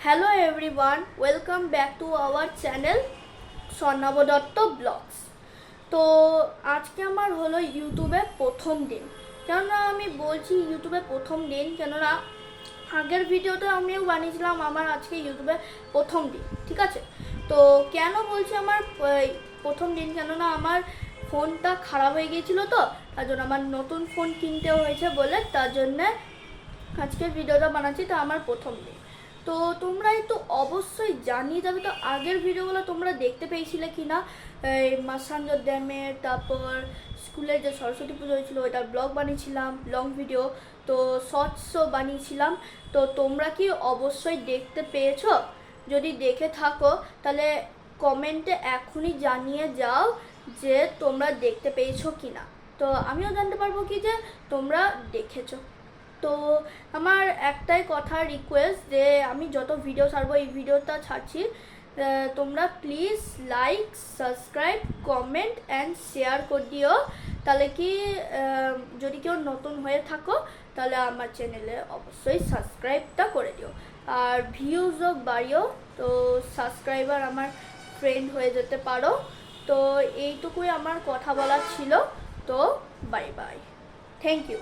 Hello everyone, welcome back to our channel Swarnab Dutta blogs. তো আজকে আমার হলো ইউটিউবে প্রথম দিন। কেননা আমি বলছি ইউটিউবে প্রথম দিন, কেননা আগের ভিডিওতে আমিও বানিয়েছিলাম আমার আজকে ইউটিউবে প্রথম দিন, ঠিক আছে। তো কেন বলছি আমার প্রথম দিন, কেননা আমার ফোনটা খারাপ হয়ে গিয়েছিলো, তো তার জন্য আমার নতুন ফোন কিনতে হয়েছে বলে তার জন্যে আজকের ভিডিওটা বানাচ্ছি। তো আমার প্রথম দিন, তো তোমরা একটু অবশ্যই জানিয়ে যাবে তো আগের ভিডিওগুলো তোমরা দেখতে পেয়েছিলে কি না। মাসাঞ্জর ড্যামের, তারপর স্কুলের যে সরস্বতী পুজো হয়েছিল ওইটার ব্লগ বানিয়েছিলাম, লং ভিডিও, তো শর্টসও বানিয়েছিলাম। তো তোমরা কি অবশ্যই দেখতে পেয়েছো? যদি দেখে থাকো তাহলে কমেন্টে এখনই জানিয়ে যাও যে তোমরা দেখতে পেয়েছো কি না, তো আমিও জানতে পারবো কি যে তোমরা দেখেছো। তো আমার একটাই কথা রিকোয়েস্ট, যে আমি যত ভিডিও ছাড়বো এই ভিডিওটা ছাড়ছি, তোমরা please like, subscribe, comment and share করে দিও। তাহলে কি যদি কেউ নতুন হয়ে থাকো তাহলে আমার চ্যানেলে অবশ্যই সাবস্ক্রাইবটা করে দিও, আর ভিউজও বাড়িও, তো সাবস্ক্রাইবার আমার ফ্রেন্ড হয়ে যেতে পারো। তো এইটুকুই আমার কথা বলার ছিল। তো বাই বাই, থ্যাংক ইউ।